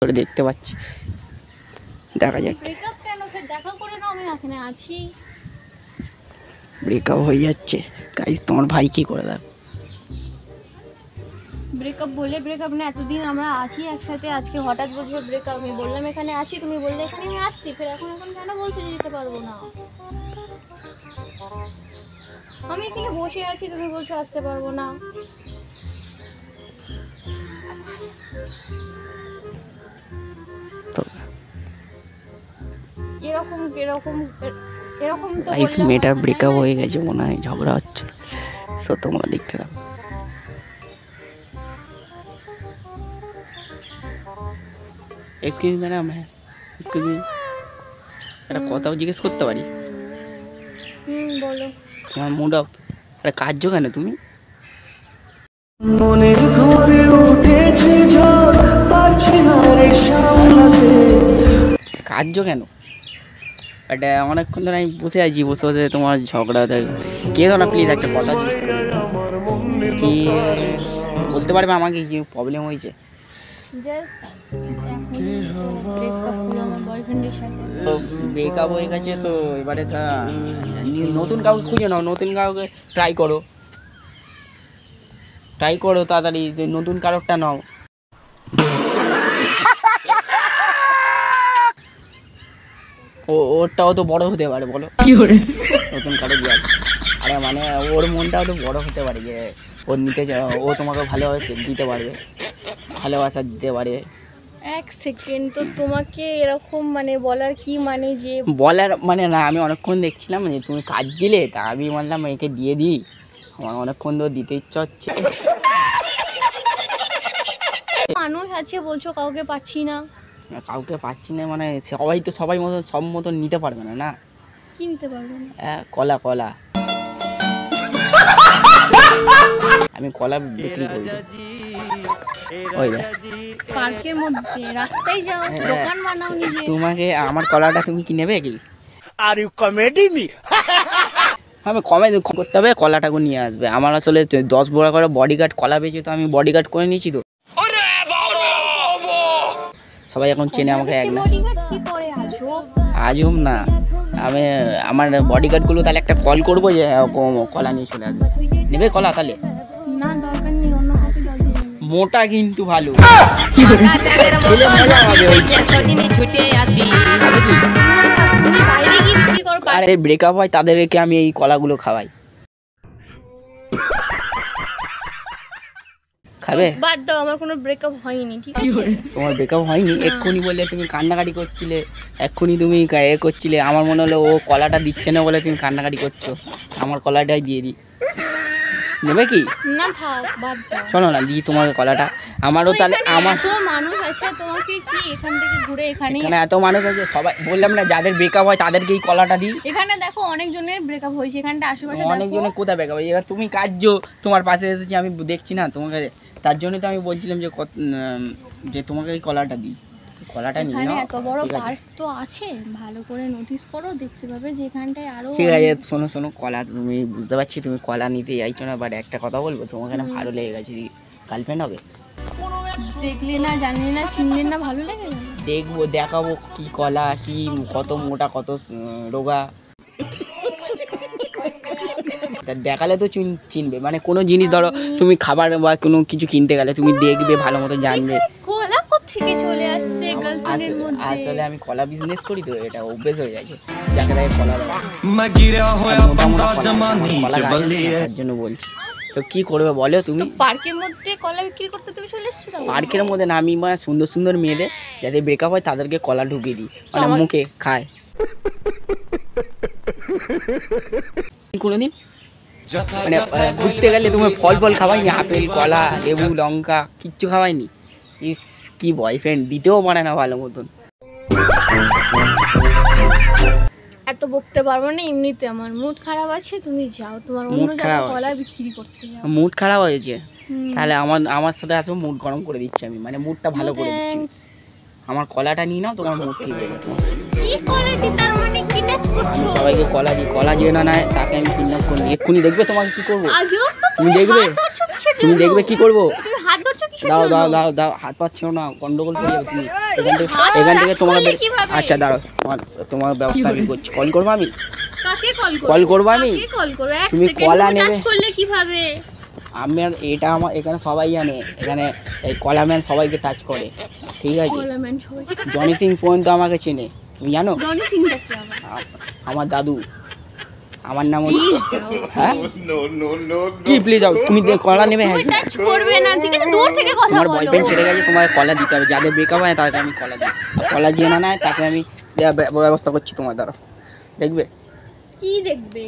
করে দেখতে পাচ্ছি, দেখা যাক। ব্রেকআপ কেন? দেখা করে নাও, আমি এখানে আছি। ব্রেকআপ হয়ে যাচ্ছে গাইস, তোমার ভাই কি করে দেখ। ব্রেকআপ বলে ব্রেকআপ না, এতদিন আমরা আছি একসাথে, আজকে হঠাৎ বলছো ব্রেকআপ। আমি বললাম এখানে আছি, তুমি বললে এখানে আমি আসছি, ফের এখন কেন বলছো যে যেতে পারবো না? আমি এখানে বসে আছি, তুমি বলছো আসতে পারবো না। এরকম এরকম এরকম তো গাইস মেয়েটার ব্রেকআপ হয়ে গেছে মনে হয়, ঝগড়া হচ্ছে, সো তোমরা দেখতে দাও। এক্সকিউজ ম্যাডাম, হ্যাঁ এক্সকিউজ মি, একটা কথাও জিজ্ঞেস করতে পারি? বলো। তোমার মুড অফ, আরে কার্য কেন তুমি? মনের ঘরে উঠেছে ঝড়, পারছি না রে সামলাতে। কার্য কেন? এটা অনেকক্ষণ ধরে আমি বসে আছি, বসে বসে তোমার ঝগড়া কে ধর না, প্লিজ একটা কথা কি বলতে পারবে আমাকে, কি প্রবলেম হয়েছে? ব্রেকআপ হয়ে গেছে তো এবারে তা নতুন কাউকে খুঁজে নাও, নতুন কাউকে ট্রাই করো তাড়াতাড়ি, নতুন কারোরটা নাও। ওরটাও তো বড় হতে পারে, বলো কি করে নতুন কারো দিয়ে। আরে মানে ওর মনটাও তো বড় হতে পারে, যে ওর নিতে চায়, ও তোমাকে ভালোবাসে দিতে পারবে, ভালোবাসা দিতে পারবে। এক সেকেন্ড, তো তোমাকে এরকম মানে বলার কি মানে? যে বলার মানে না, আমি অনেকক্ষণ দেখছিলাম যে তুমি কাজ দিলে, তা আমি বললাম একে দিয়ে দিই, আমার অনেকক্ষণ তো দিতে ইচ্ছা হচ্ছে। মানুষ আছে বলছো, কাউকে পাচ্ছি না। কাউকে পাচ্ছি না মানে সবাই তো সবাই মতন সব মতন নিতে পারবে না। না কি নিতে পারবে না? কলা কলা আমি কলা বিক্রি করি, ওই পার্কের মধ্যে রাস্তায় যাও, দোকান বানাও নিজে। তোমাকে আমার কলাটা তুমি কি নেবে কি? Are you comedy me? আমি কমে করতে হবে, কলাটাকে নিয়ে আসবে। আমার আসলে 10 বড়া করে বডিগার্ড কলা বেঁচে, তো আমি বডিগার্ড করে নিয়েছি তো। সবাই এখন চেনে আমাকে এক না, আজব না। আমি আমার বডিগার্ডগুলো তাহলে একটা কল করবো যে কলা নিয়ে চলে আসবে, নেবে কলা তাহলে? না দরকার নেই, অন্য কাউকে দাও। মোটা কিন্তু ভালো, আরে ব্রেকআপ হয় তাদেরকে আমি এই কলাগুলো খাওয়াই, খাবে? বাদ দাও, আমার কোনো ব্রেকআপ হয়নি, ঠিক আছে? তোমার ব্রেকআপ হয়নি? এক্ষুনি বললে তুমি কান্নাকাটি করছিলে, এক্ষুনি তুমি করছিলে, আমার মনে হলো ও কলাটা দিচ্ছে না বলে তুমি কান্নাকাটি করছো, আমার কলাটাই দিয়ে দিই, নেবে কি? না থাক, বাদ দাও। চলো না দিই তোমার কলাটা। আমারও তাহলে আমার তো মানুষ আছে, তোমাকে কি এখান থেকে ঘুরে এখানে এত মানুষ আছে, সবাই বললাম না যাদের ব্রেকআপ হয় তাদেরকে এই কলাটা দিই। এখানে দেখো অনেকজনের ব্রেকআপ হয়েছে, এখানটা আশেপাশে অনেকজনের কোথায় ব্রেকআপ হয়? এবার তুমি কার্য তোমার পাশে এসেছি, আমি দেখছি না তোমাকে, তার জন্য তো আমি বলছিলাম যে তোমাকে এই কলাটা দিই, কলাটা নিয়ে নাও। এত বড় পার্ক তো আছে, ভালো করে নোটিস করো, দেখতে পাবে যেখানটায় আরো। ঠিক আছে শোনো কলা, তুমি বুঝতে পারছি তুমি কলা নিতে চাইছো না, বাট একটা কথা বলবো, তোমাকে না ভালো লেগে গেছে, গার্লফ্রেন্ড হবে? দেখলে না, জানলে না, চিনলে না, ভালো লাগে না? দেখবো, দেখাবো কি কলা, কি কত মোটা কত রোগা, দেখালে তো চিনবে। মানে কোনো জিনিস ধরো তুমি খাবার বা কোনো কিছু কিনতে গেলে তুমি দেখবে, ভালো মতো জানবে কলা কোত্থেকে চলে আসছে গার্লফ্রেন্ডের মধ্যে। আসলে আমি কলা বিজনেস করি তো, এটা অভ্যেস হয়ে গেছে, যাকে তাই কলা তার জন্য বলছি। তো কি করবে বলো তুমি? পার্কের মধ্যে কলা বিক্রি করতে তুমি চলে এসছো? পার্কের মধ্যে না, আমি মানে সুন্দর সুন্দর মেয়েদের যাদের ব্রেকআপ হয় তাদেরকে কলা ঢুকিয়ে দিই, মানে মুখে খায়। কোনোদিন মানে ঘুরতে গেলে তুমি ফল খাওয়াইনি? আপেল, কলা, লেবু, লঙ্কা কিচ্ছু খাওয়াইনি? ইস কি বয়ফ্রেন্ড, দিতেও পারে না ভালো মতন। এত বকতে পারবো না, এমনিতে আমার মুড খারাপ আছে, তুমি যাও তোমার অন্য জায়গায় কলা বিক্রি করতে যাও। মুড খারাপ হয়েছে তাহলে আমার সাথে আসো, মুড গরম করে দিচ্ছি আমি, মানে মুডটা ভালো করে দিচ্ছি। আমার কলাটা নিয়ে নাও, তোমার মুড ঠিক হয়ে যাবে। কি কলা দি, তার মানে কি টাচ করছো? সবাইকে কলা দিই, কলা যে না নেয় তাকে আমি কিডন্যাপ করে নিই। এক্ষুনি দেখবে তোমাকে কি করবো, তুমি দেখবে কি করবো। তুমি হাত ধরছো কিসের দাও জন্য? দাও দাও দাও, হাত পাচ্ছ না, গন্ডগোল করে যাবে তুমি। এখান থেকে touch তোমার করলে কিভাবে? আচ্ছা দাঁড়াও, তোমার ব্যবস্থা আমি করছি। কল করবো আমি? কাকে কল করব? কল করবো আমি? কাকে কল করব? এক তুমি সেকেন্ড কলা টাচ নেবে? করলে কিভাবে? আমি আর এটা আমার এখানে সবাই জানে, এখানে এই কলাম্যান সবাইকে টাচ করে, ঠিক আছে? কলাম্যান সবাই। জনি সিং পর্যন্ত আমাকে চেনে, তুমি জানো? জনি সিংটা কি আবার? আমার দাদু, আমার নাম হচ্ছে Please যাও। হ্যাঁ কি প্লিজ যাও, তুমি কলা নেবে? হ্যাঁ, তুমি টাচ করবে না, ঠিক আছে? দূর থেকে কথা তোমার বলো। বয়ফ্রেন্ড ছেড়ে গেছে, তোমার কলা দিতে হবে। যাদের ব্রেকআপ হয় তাদেরকে আমি কলা দিই, আর কলা যে না নেয় তাকে আমি ব্যবস্থা করছি তোমার দ্বারা, দেখবে? কি দেখবে?